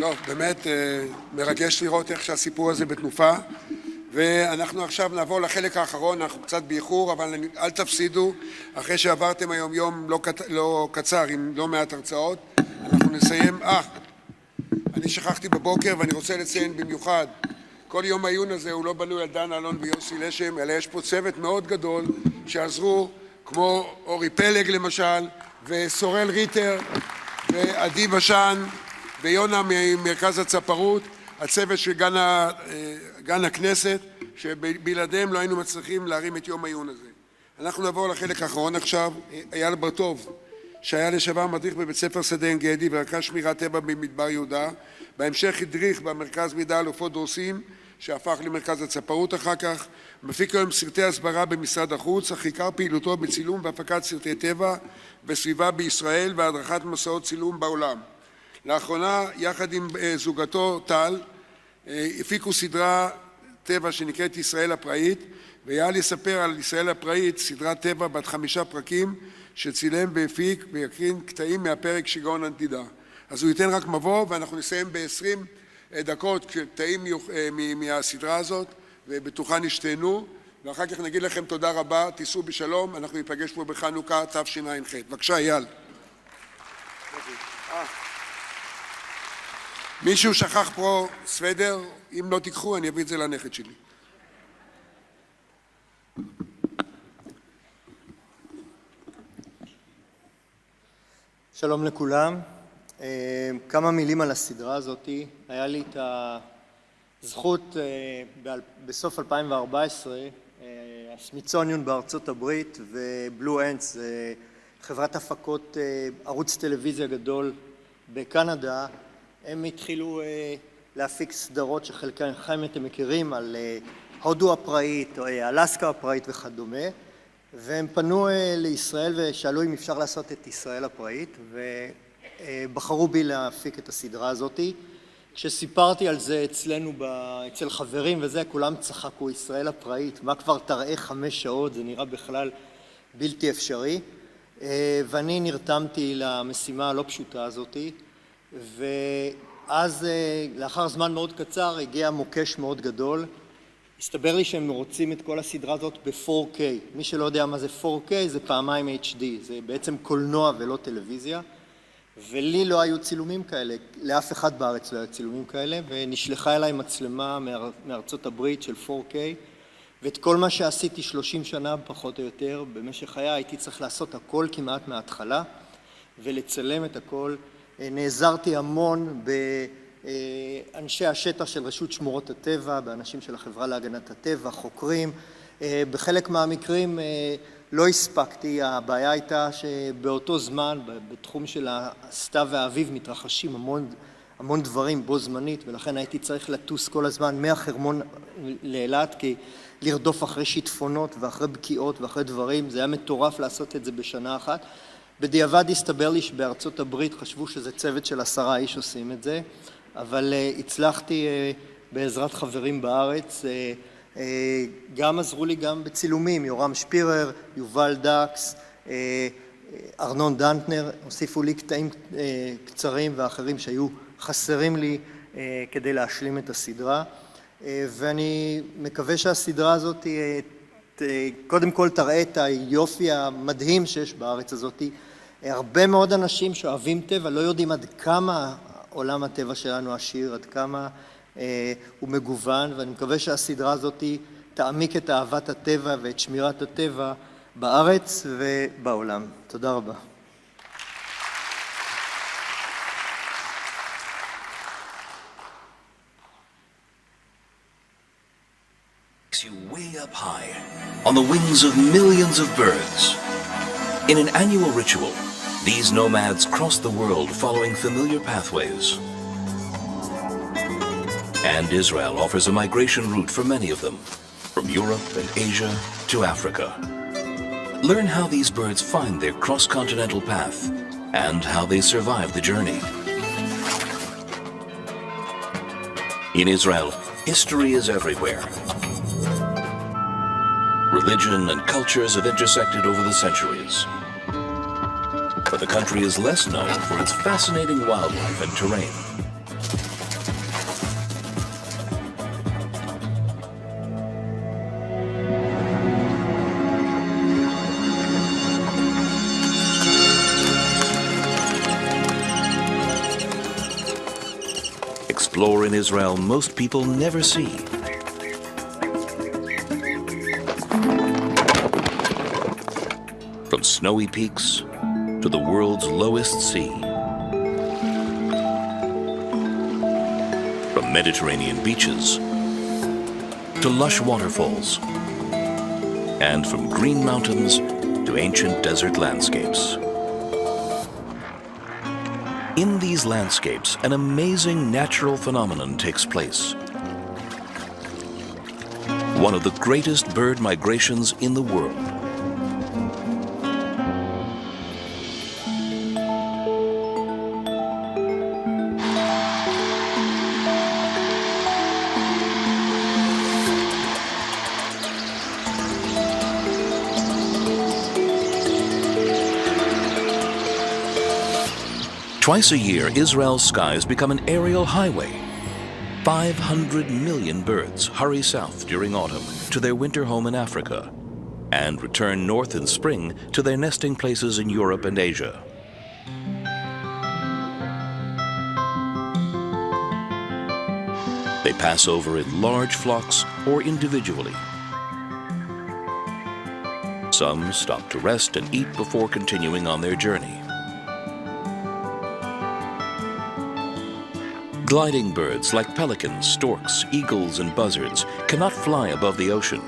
לא, באמת מרגש לראות איך שהסיפור הזה בתנופה, ואנחנו עכשיו נעבור לחלק האחרון, אנחנו קצת באיחור, אבל אל תפסידו, אחרי שעברתם היום יום לא קצר עם לא מעט הרצאות, אנחנו נסיים, אני שכחתי בבוקר ואני רוצה לציין במיוחד, כל יום העיון הזה הוא לא בנוי על דן אלון ויוסי לשם, אלא יש פה צוות מאוד גדול שעזרו, כמו אורי פלג למשל, וסורל ריטר, ועדי בשן, ויונה ממרכז הצפרות, הצוות של גן הכנסת, שבלעדיהם לא היינו מצליחים להרים את יום העיון הזה. אנחנו נעבור לחלק האחרון עכשיו, אייל ברטוב, שהיה לשעבר מדריך בבית ספר שדה עין גדי ורכז שמירת טבע במדבר יהודה, בהמשך הדריך במרכז מידע על עופות דורסים, שהפך למרכז הצפרות אחר כך, מפיק היום סרטי הסברה במשרד החוץ, אך עיקר פעילותו בצילום והפקת סרטי טבע וסביבה בישראל והדרכת מסעות צילום בעולם. לאחרונה, יחד עם זוגתו טל, הפיקו סדרה טבע שנקראת ישראל הפראית, ואייל יספר על ישראל הפראית, סדרת טבע בת 5 פרקים, שצילם והפיק ויקרין קטעים מהפרק שיגעון הנדידה. אז הוא ייתן רק מבוא, ואנחנו נסיים ב-20 דקות קטעים מהסדרה הזאת, ובטוחה נשתנו, ואחר כך נגיד לכם תודה רבה, תיסעו בשלום, אנחנו ניפגש פה בחנוכה תשע"ח. בבקשה, אייל. מישהו שכח פה סוודר? אם לא תיקחו, אני אביא את זה לנכד שלי. שלום לכולם. כמה מילים על הסדרה הזאת. היה לי את הזכות בסוף 2014, הסמיתסוניון בארצות הברית ובלו אנדס, חברת הפקות ערוץ טלוויזיה גדול בקנדה, הם התחילו להפיק סדרות שחלקם אתם מכירים על הודו הפראית, או אלסקה הפראית וכדומה, והם פנו לישראל ושאלו אם אפשר לעשות את ישראל הפראית, ובחרו בי להפיק את הסדרה הזאת. כשסיפרתי על זה אצלנו, אצל חברים וזה, כולם צחקו, ישראל הפראית, מה כבר תראה 5 שעות, זה נראה בכלל בלתי אפשרי, ואני נרתמתי למשימה הלא פשוטה הזאת, ואז לאחר זמן מאוד קצר הגיע מוקש מאוד גדול. הסתבר לי שהם רוצים את כל הסדרה הזאת ב-4K. מי שלא יודע מה זה 4K זה פעמיים HD, זה בעצם קולנוע ולא טלוויזיה, ולי לא היו צילומים כאלה, לאף אחד בארץ לא היו צילומים כאלה, ונשלחה אליי מצלמה מארצות הברית של 4K, ואת כל מה שעשיתי 30 שנה פחות או יותר במשך חיי, הייתי צריך לעשות הכל כמעט מההתחלה ולצלם את הכל. נעזרתי המון באנשי השטח של רשות שמורות הטבע, באנשים של החברה להגנת הטבע, חוקרים. בחלק מהמקרים לא הספקתי, הבעיה הייתה שבאותו זמן בתחום של הסתיו והאביב מתרחשים המון דברים בו זמנית, ולכן הייתי צריך לטוס כל הזמן מהחרמון לאילת, כי לרדוף אחרי שיטפונות ואחרי בקיעות ואחרי דברים, זה היה מטורף לעשות את זה בשנה אחת. בדיעבד הסתבר לי שבארצות הברית חשבו שזה צוות של 10 איש עושים את זה, אבל הצלחתי בעזרת חברים בארץ, גם עזרו לי גם בצילומים, יורם שפירר, יובל דקס, ארנון דנטנר, הוסיפו לי קטעים קצרים ואחרים שהיו חסרים לי כדי להשלים את הסדרה, ואני מקווה שהסדרה הזאת קודם כל תראה את היופי המדהים שיש בארץ הזאת. הרבה מאוד אנשים שאוהבים טבע לא יודעים עד כמה עולם הטבע שלנו עשיר, עד כמה הוא מגוון, ואני מקווה שהסדרה הזאת תעמיק את אהבת הטבע ואת שמירת הטבע בארץ ובעולם. תודה רבה. You way up high, on the wings of millions of birds. In an annual ritual, these nomads cross the world following familiar pathways. And Israel offers a migration route for many of them, from Europe and Asia to Africa. Learn how these birds find their cross-continental path and how they survive the journey. In Israel, history is everywhere. Religion and cultures have intersected over the centuries. But the country is less known for its fascinating wildlife and terrain. explore in Israel most people never see. From snowy peaks to the world's lowest sea. From Mediterranean beaches to lush waterfalls. And from green mountains to ancient desert landscapes. In these landscapes, an amazing natural phenomenon takes place. One of the greatest bird migrations in the world. Twice a year, Israel's skies become an aerial highway. 500 million birds hurry south during autumn to their winter home in Africa and return north in spring to their nesting places in Europe and Asia. They pass over in large flocks or individually. Some stop to rest and eat before continuing on their journey. Gliding birds like pelicans, storks, eagles, and buzzards cannot fly above the ocean.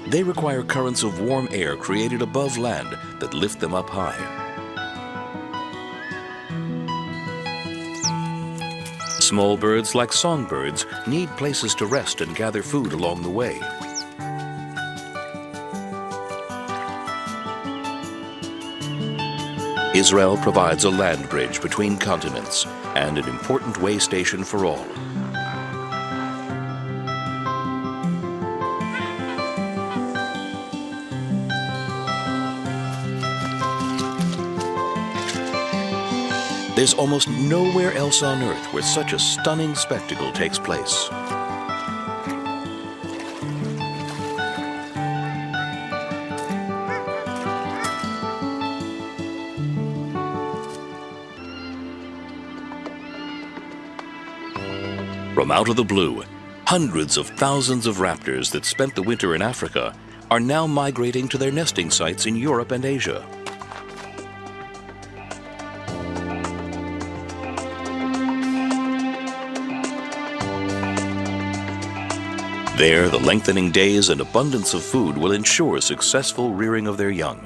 They require currents of warm air created above land that lift them up high. Small birds like songbirds need places to rest and gather food along the way. Israel provides a land bridge between continents and an important way station for all. There's almost nowhere else on Earth where such a stunning spectacle takes place. From out of the blue, hundreds of thousands of raptors that spent the winter in Africa are now migrating to their nesting sites in Europe and Asia. There, the lengthening days and abundance of food will ensure successful rearing of their young.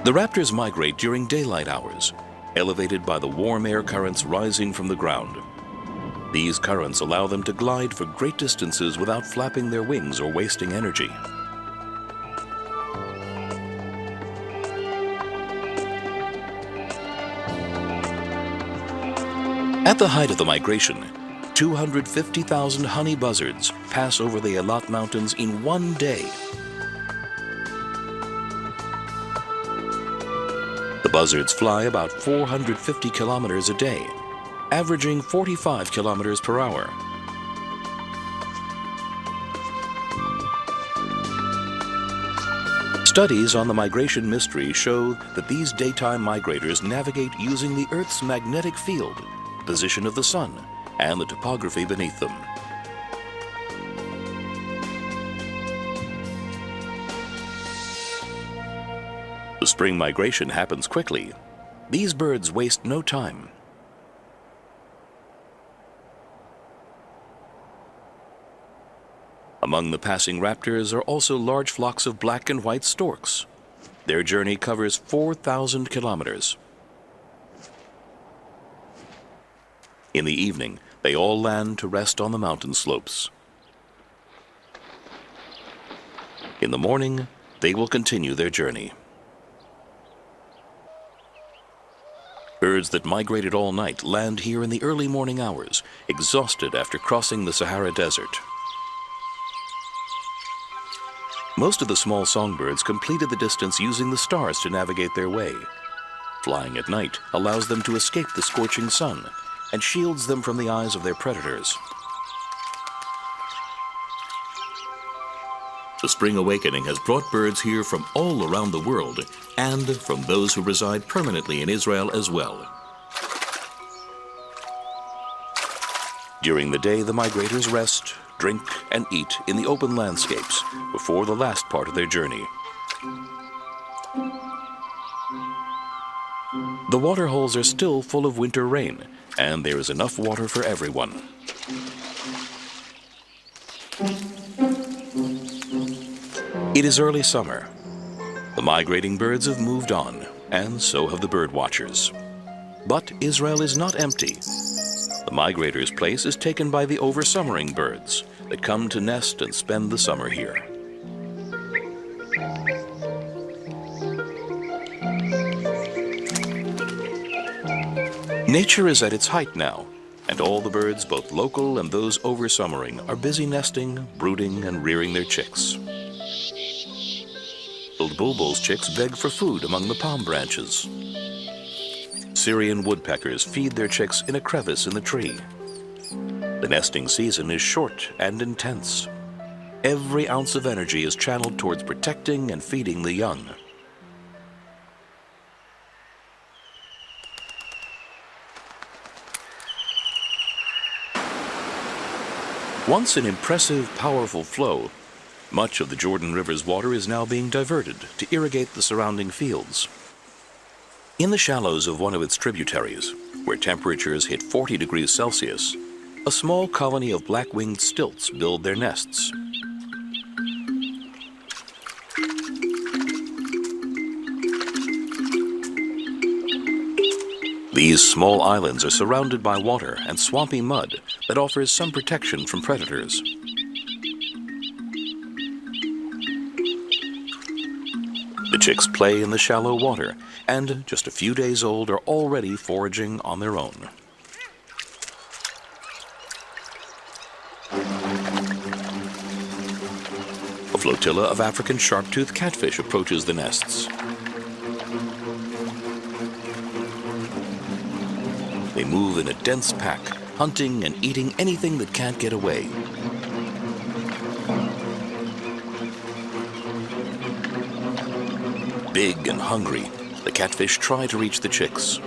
The raptors migrate during daylight hours, elevated by the warm air currents rising from the ground. These currents allow them to glide for great distances without flapping their wings or wasting energy. At the height of the migration, 250,000 honey buzzards pass over the Eilat Mountains in one day. The buzzards fly about 450 kilometers a day, averaging 45 kilometers per hour. Studies on the migration mystery show that these daytime migrators navigate using the Earth's magnetic field, position of the sun, and the topography beneath them. The spring migration happens quickly. These birds waste no time. Among the passing raptors are also large flocks of black and white storks. Their journey covers 4,000 kilometers. In the evening, they all land to rest on the mountain slopes. In the morning, they will continue their journey. Birds that migrated all night land here in the early morning hours, exhausted after crossing the Sahara Desert. Most of the small songbirds completed the distance using the stars to navigate their way. Flying at night allows them to escape the scorching sun and shields them from the eyes of their predators. The spring awakening has brought birds here from all around the world and from those who reside permanently in Israel as well. During the day, the migrators rest, drink, and eat in the open landscapes before the last part of their journey. The water holes are still full of winter rain, and there is enough water for everyone. It is early summer. The migrating birds have moved on, and so have the bird watchers. But Israel is not empty. The migrators' place is taken by the oversummering birds that come to nest and spend the summer here. Nature is at its height now, and all the birds, both local and those oversummering, are busy nesting, brooding, and rearing their chicks. The bulbul's chicks beg for food among the palm branches. Syrian woodpeckers feed their chicks in a crevice in the tree. The nesting season is short and intense. Every ounce of energy is channeled towards protecting and feeding the young. Once an impressive, powerful flow, much of the Jordan River's water is now being diverted to irrigate the surrounding fields. In the shallows of one of its tributaries, where temperatures hit 40 degrees Celsius, a small colony of black-winged stilts build their nests. These small islands are surrounded by water and swampy mud that offers some protection from predators. The chicks play in the shallow water, and just a few days old are already foraging on their own. A flotilla of African sharp-toothed catfish approaches the nests. They move in a dense pack, hunting and eating anything that can't get away. Big and hungry, the catfish try to reach the chicks.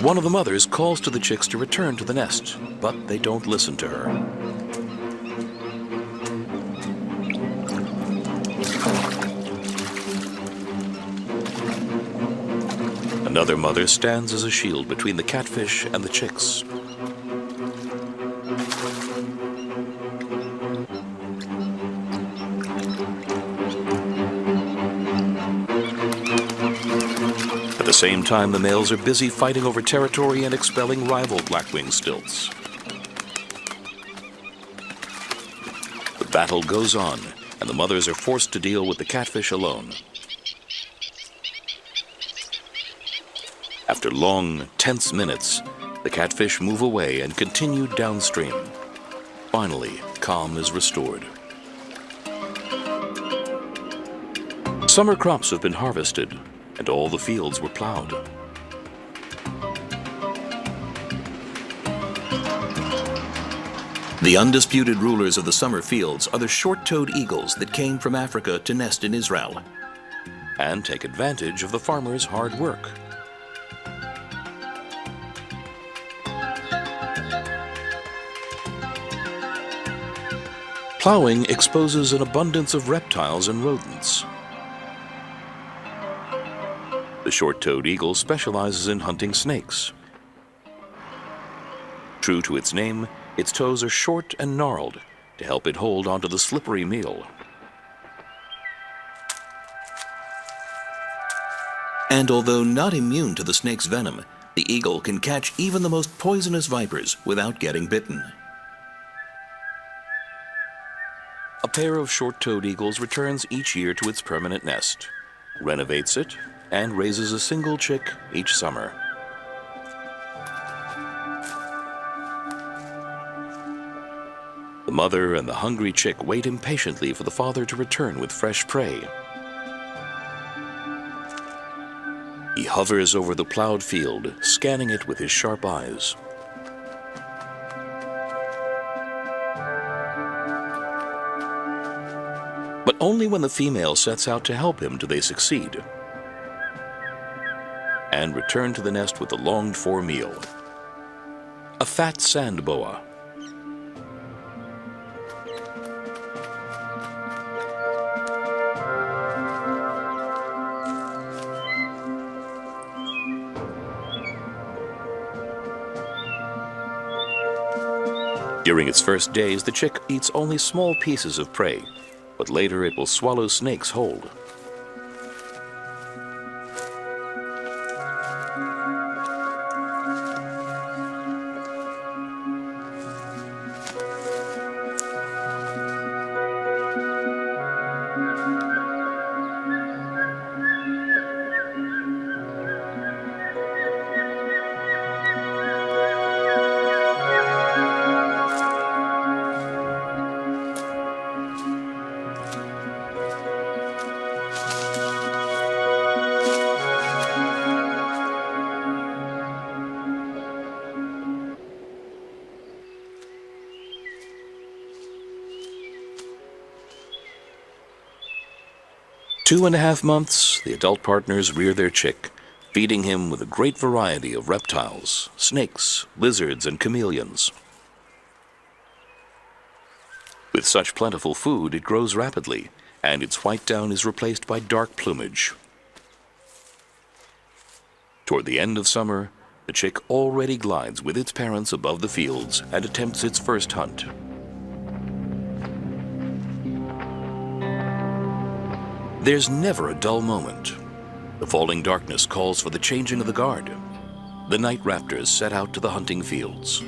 One of the mothers calls to the chicks to return to the nest, but they don't listen to her. Another mother stands as a shield between the catfish and the chicks. At the same time, the males are busy fighting over territory and expelling rival black-winged stilts. The battle goes on, and the mothers are forced to deal with the catfish alone. After long, tense minutes, the catfish move away and continue downstream. Finally, calm is restored. Summer crops have been harvested, and all the fields were plowed. The undisputed rulers of the summer fields are the short-toed eagles that came from Africa to nest in Israel and take advantage of the farmers' hard work. Plowing exposes an abundance of reptiles and rodents. The short-toed eagle specializes in hunting snakes. True to its name, its toes are short and gnarled to help it hold onto the slippery meal. And although not immune to the snake's venom, the eagle can catch even the most poisonous vipers without getting bitten. A pair of short-toed eagles returns each year to its permanent nest, renovates it, and raises a single chick each summer. The mother and the hungry chick wait impatiently for the father to return with fresh prey. He hovers over the plowed field, scanning it with his sharp eyes, But only when the female sets out to help him do they succeed and return to the nest with the longed-for meal, a fat sand boa. During its first days, the chick eats only small pieces of prey, but later it will swallow snakes whole. Two and a half months, the adult partners rear their chick, feeding him with a great variety of reptiles, snakes, lizards, and chameleons. With such plentiful food, it grows rapidly, and its white down is replaced by dark plumage. Toward the end of summer, the chick already glides with its parents above the fields and attempts its first hunt. There's never a dull moment. The falling darkness calls for the changing of the guard. The night raptors set out to the hunting fields.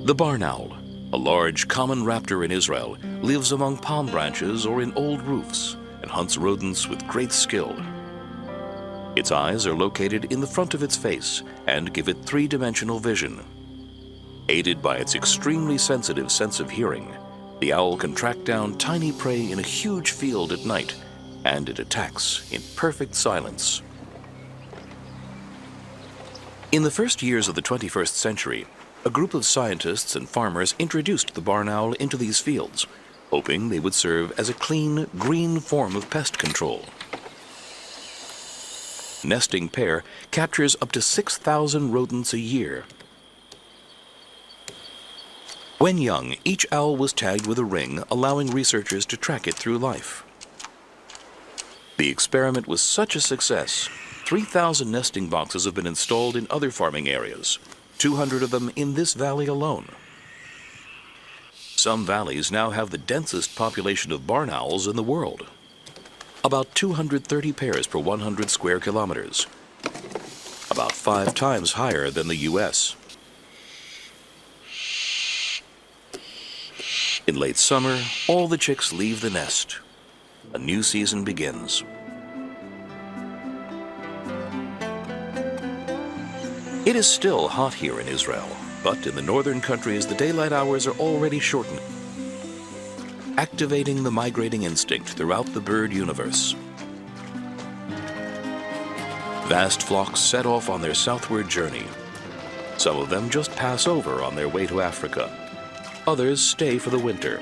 The barn owl, a large common raptor in Israel, lives among palm branches or in old roofs and hunts rodents with great skill. Its eyes are located in the front of its face and give it three-dimensional vision. Aided by its extremely sensitive sense of hearing, the owl can track down tiny prey in a huge field at night, and it attacks in perfect silence. In the first years of the 21st century, a group of scientists and farmers introduced the barn owl into these fields, hoping they would serve as a clean, green form of pest control. Nesting pair captures up to 6,000 rodents a year. When young, each owl was tagged with a ring, allowing researchers to track it through life. The experiment was such a success, 3,000 nesting boxes have been installed in other farming areas, 200 of them in this valley alone. Some valleys now have the densest population of barn owls in the world. About 230 pairs per 100 square kilometers, about 5 times higher than the U.S. In late summer, all the chicks leave the nest. A new season begins. It is still hot here in Israel, but in the northern countries the daylight hours are already shortened, activating the migrating instinct throughout the bird universe. Vast flocks set off on their southward journey. Some of them just pass over on their way to Africa. Others stay for the winter.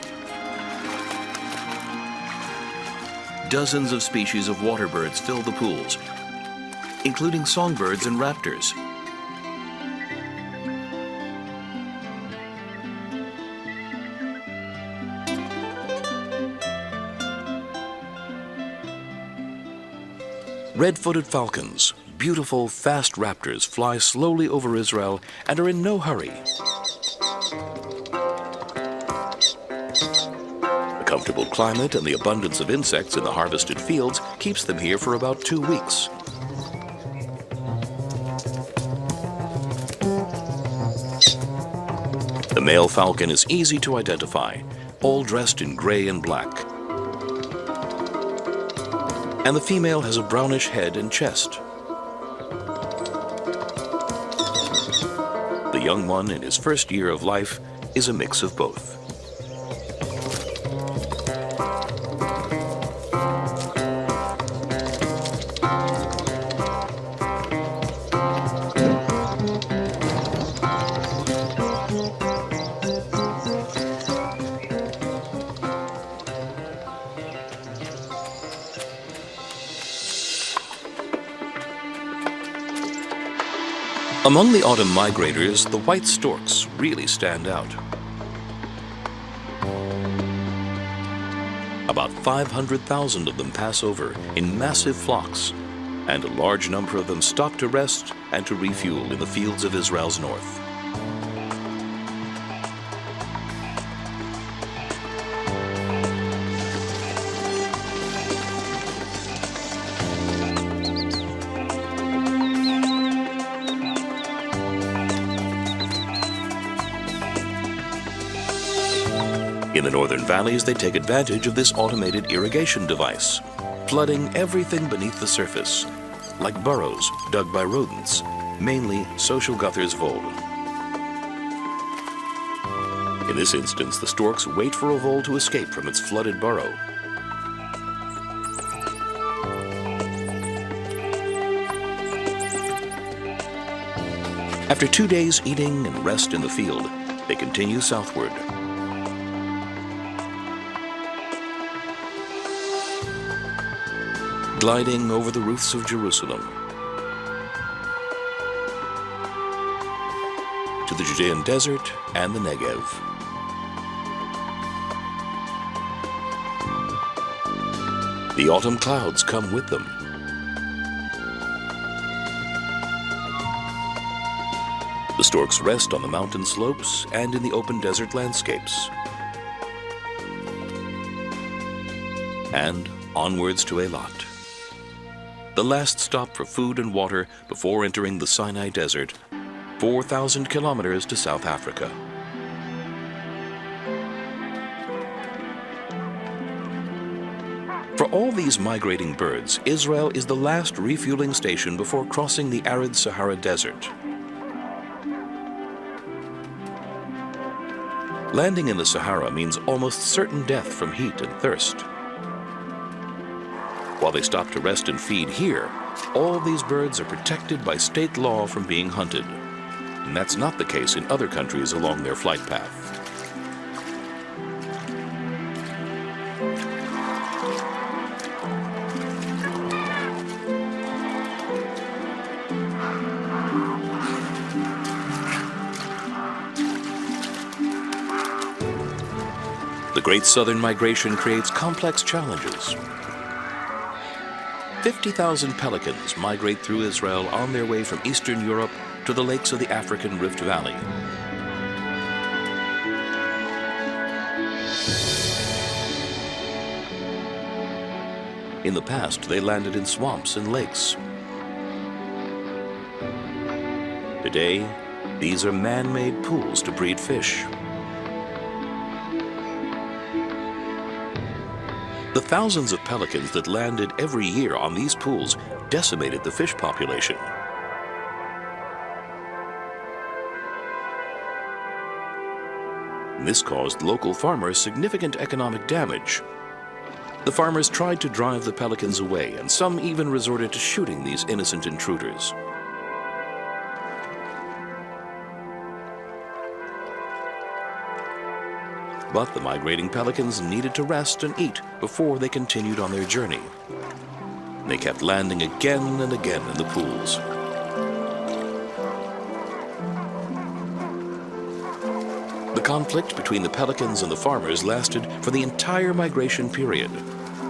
Dozens of species of water birds fill the pools, including songbirds and raptors. Red-footed falcons, beautiful, fast raptors, fly slowly over Israel and are in no hurry. The comfortable climate and the abundance of insects in the harvested fields keeps them here for about 2 weeks. The male falcon is easy to identify, all dressed in gray and black. And the female has a brownish head and chest. The young one in his first year of life is a mix of both. Among the autumn migrators, the white storks really stand out. About 500,000 of them pass over in massive flocks, and a large number of them stop to rest and to refuel in the fields of Israel's north. In the northern valleys, they take advantage of this automated irrigation device, flooding everything beneath the surface, like burrows dug by rodents, mainly social Guther's vole. In this instance, the storks wait for a vole to escape from its flooded burrow. After 2 days eating and rest in the field, they continue southward. Gliding over the roofs of Jerusalem, to the Judean desert and the Negev. The autumn clouds come with them. The storks rest on the mountain slopes and in the open desert landscapes. And onwards to Eilat, the last stop for food and water before entering the Sinai Desert, 4,000 kilometers to South Africa. For all these migrating birds, Israel is the last refueling station before crossing the arid Sahara Desert. Landing in the Sahara means almost certain death from heat and thirst. While they stop to rest and feed here, all these birds are protected by state law from being hunted. And that's not the case in other countries along their flight path. The Great Southern Migration creates complex challenges. 50,000 pelicans migrate through Israel on their way from Eastern Europe to the lakes of the African Rift Valley. In the past, they landed in swamps and lakes. Today, these are man-made pools to breed fish. The thousands of pelicans that landed every year on these pools decimated the fish population. This caused local farmers significant economic damage. The farmers tried to drive the pelicans away, and some even resorted to shooting these innocent intruders. But the migrating pelicans needed to rest and eat before they continued on their journey. They kept landing again and again in the pools. The conflict between the pelicans and the farmers lasted for the entire migration period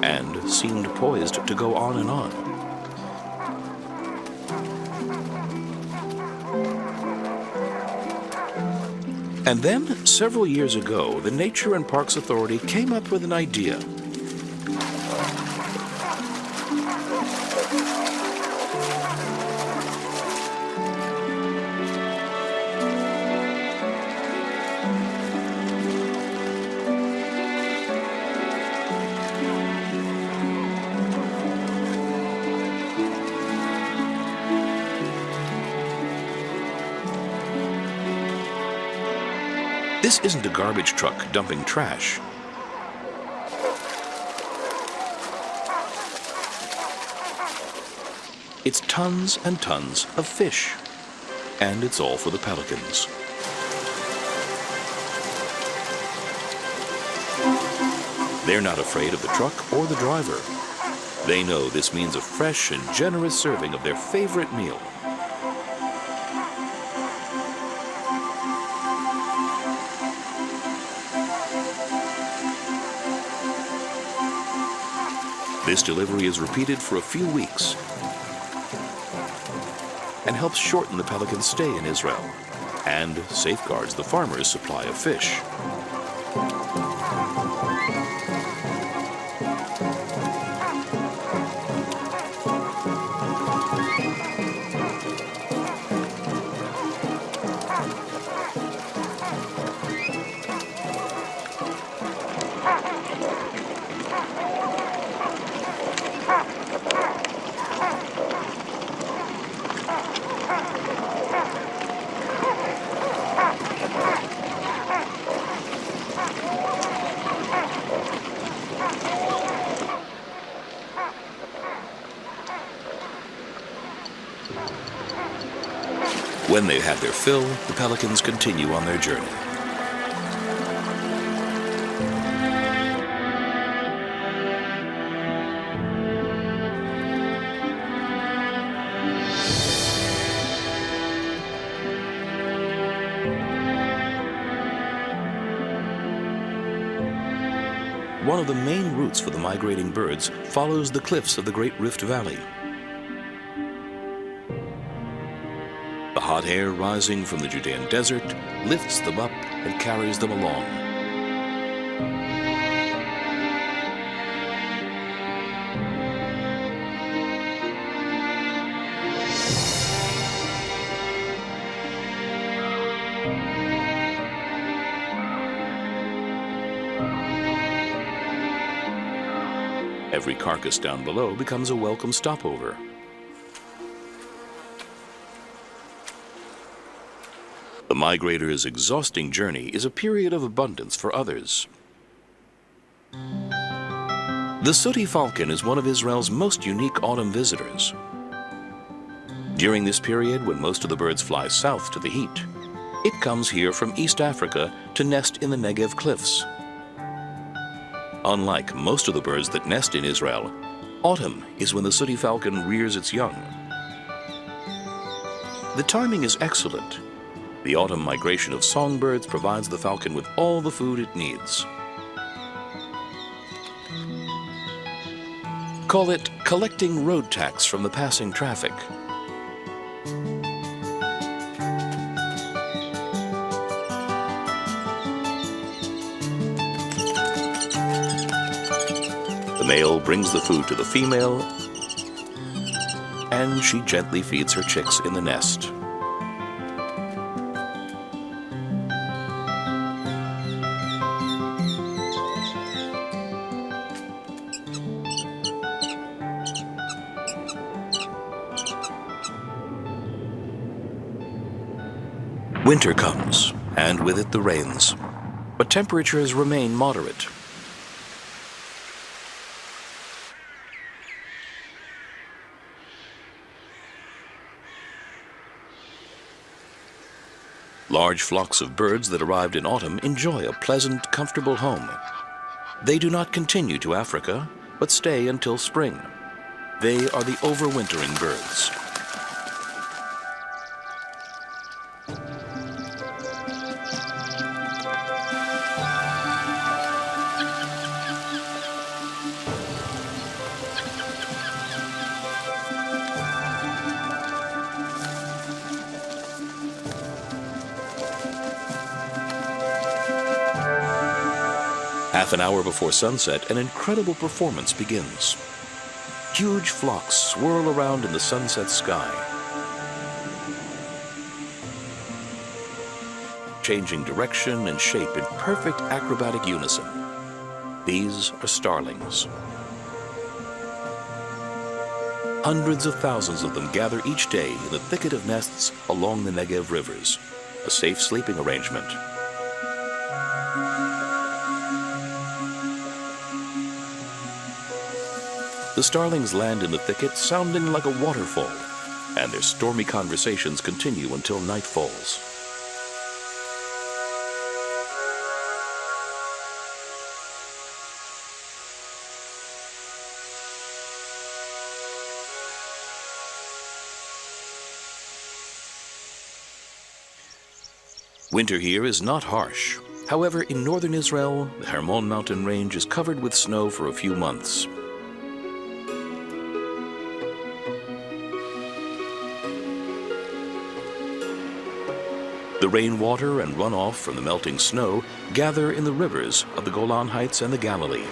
and seemed poised to go on and on. And then, several years ago, the Nature and Parks Authority came up with an idea. This isn't a garbage truck dumping trash. It's tons and tons of fish. And it's all for the pelicans. They're not afraid of the truck or the driver. They know this means a fresh and generous serving of their favorite meal. This delivery is repeated for a few weeks and helps shorten the pelican's stay in Israel and safeguards the farmer's supply of fish. When they've had their fill, the pelicans continue on their journey. One of the main routes for the migrating birds follows the cliffs of the Great Rift Valley. The hot air rising from the Judean desert lifts them up and carries them along. Every carcass down below becomes a welcome stopover. The migrator's exhausting journey is a period of abundance for others. The Suti Falcon is one of Israel's most unique autumn visitors. During this period, when most of the birds fly south to the heat, it comes here from East Africa to nest in the Negev cliffs. Unlike most of the birds that nest in Israel, autumn is when the Suti Falcon rears its young. The timing is excellent. The autumn migration of songbirds provides the falcon with all the food it needs. Call it collecting road tax from the passing traffic. The male brings the food to the female, and she gently feeds her chicks in the nest. Winter comes, and with it the rains, but temperatures remain moderate. Large flocks of birds that arrived in autumn enjoy a pleasant, comfortable home. They do not continue to Africa, but stay until spring. They are the overwintering birds. Half an hour before sunset, an incredible performance begins. Huge flocks swirl around in the sunset sky, changing direction and shape in perfect acrobatic unison. These are starlings. Hundreds of thousands of them gather each day in the thicket of nests along the Negev rivers, a safe sleeping arrangement. The starlings land in the thicket sounding like a waterfall, and their stormy conversations continue until night falls. Winter here is not harsh. However, in northern Israel, the Hermon mountain range is covered with snow for a few months. The rainwater and runoff from the melting snow gather in the rivers of the Golan Heights and the Galilee.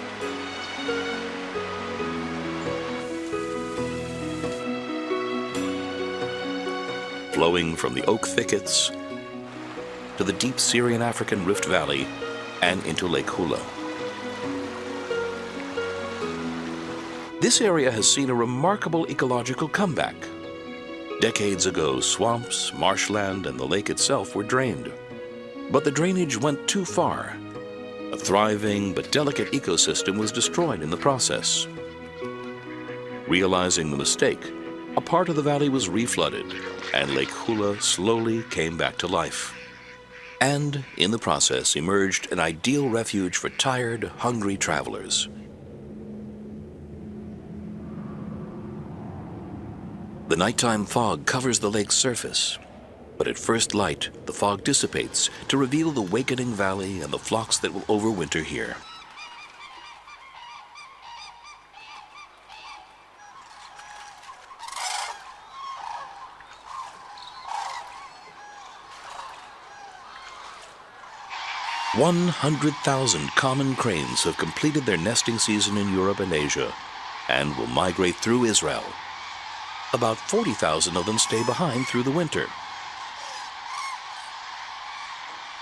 Flowing from the oak thickets to the deep Syrian-African Rift Valley and into Lake Hula. This area has seen a remarkable ecological comeback. Decades ago, swamps, marshland, and the lake itself were drained. But the drainage went too far. A thriving but delicate ecosystem was destroyed in the process. Realizing the mistake, a part of the valley was reflooded, and Lake Hula slowly came back to life. And in the process emerged an ideal refuge for tired, hungry travelers. The nighttime fog covers the lake's surface, but at first light, the fog dissipates to reveal the wakening valley and the flocks that will overwinter here. "100,000 common cranes have completed their nesting season in Europe and Asia and will migrate through Israel. About 40,000 of them stay behind through the winter.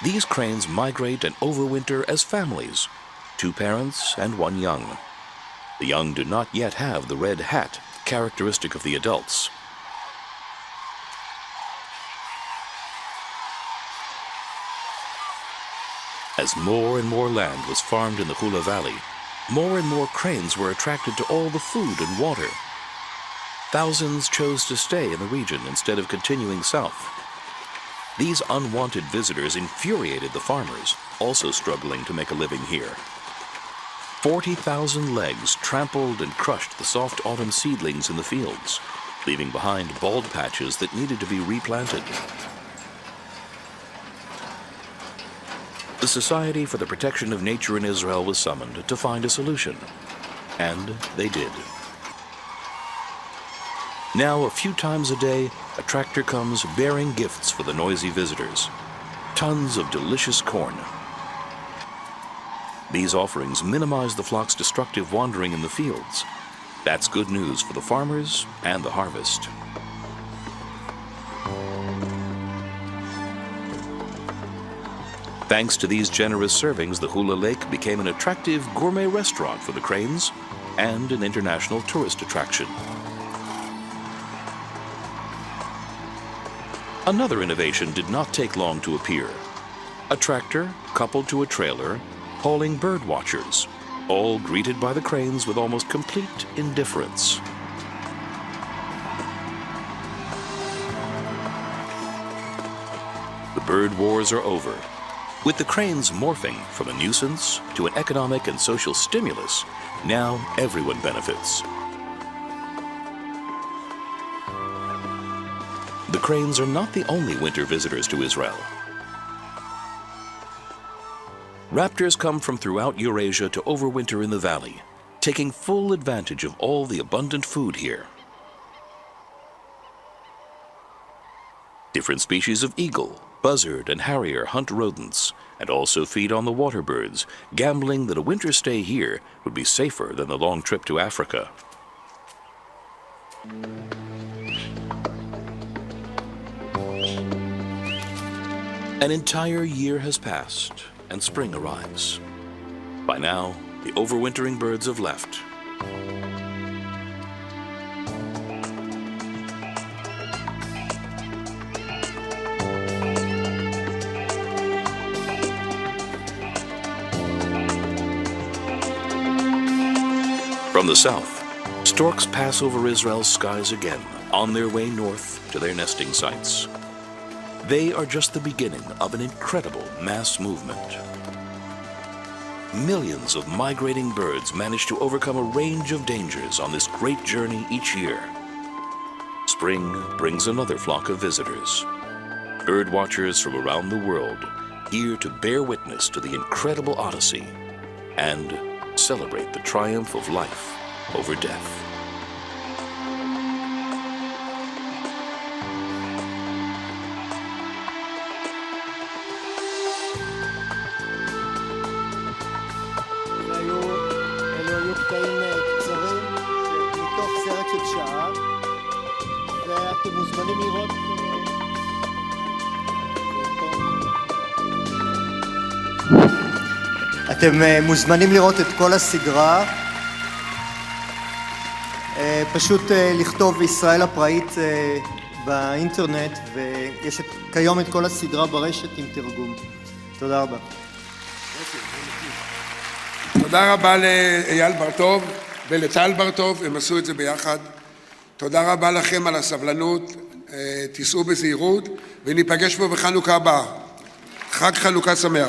These cranes migrate and overwinter as families, 2 parents and 1 young. The young do not yet have the red hat, characteristic of the adults. As more and more land was farmed in the Hula Valley, more and more cranes were attracted to all the food and water. Thousands chose to stay in the region instead of continuing south. These unwanted visitors infuriated the farmers, also struggling to make a living here. 40,000 legs trampled and crushed the soft autumn seedlings in the fields, leaving behind bald patches that needed to be replanted. The Society for the Protection of Nature in Israel was summoned to find a solution, and they did. Now, a few times a day, a tractor comes bearing gifts for the noisy visitors. Tons of delicious corn. These offerings minimize the flock's destructive wandering in the fields. That's good news for the farmers and the harvest. Thanks to these generous servings, the Hula Lake became an attractive gourmet restaurant for the cranes and an international tourist attraction. Another innovation did not take long to appear. A tractor coupled to a trailer, hauling bird watchers, all greeted by the cranes with almost complete indifference. The bird wars are over. With the cranes morphing from a nuisance to an economic and social stimulus, now everyone benefits. The cranes are not the only winter visitors to Israel. Raptors come from throughout Eurasia to overwinter in the valley, taking full advantage of all the abundant food here. Different species of eagle, buzzard, and harrier hunt rodents and also feed on the water birds, gambling that a winter stay here would be safer than the long trip to Africa. An entire year has passed, and spring arrives. By now, the overwintering birds have left. From the south, storks pass over Israel's skies again, on their way north to their nesting sites. They are just the beginning of an incredible mass movement. Millions of migrating birds manage to overcome a range of dangers on this great journey each year. Spring brings another flock of visitors. Bird watchers from around the world, here to bear witness to the incredible odyssey and celebrate the triumph of life over death. מוזמנים לראות. אתם מוזמנים לראות את כל הסדרה. פשוט לכתוב ישראל הפראית באינטרנט, ויש כיום את כל הסדרה ברשת עם תרגום. תודה רבה. תודה רבה לאייל ברטוב ולטל ברטוב, הם עשו את זה ביחד. תודה רבה לכם על הסבלנות, תיסעו בזהירות, וניפגש פה בחנוכה הבאה. חג חנוכה שמח.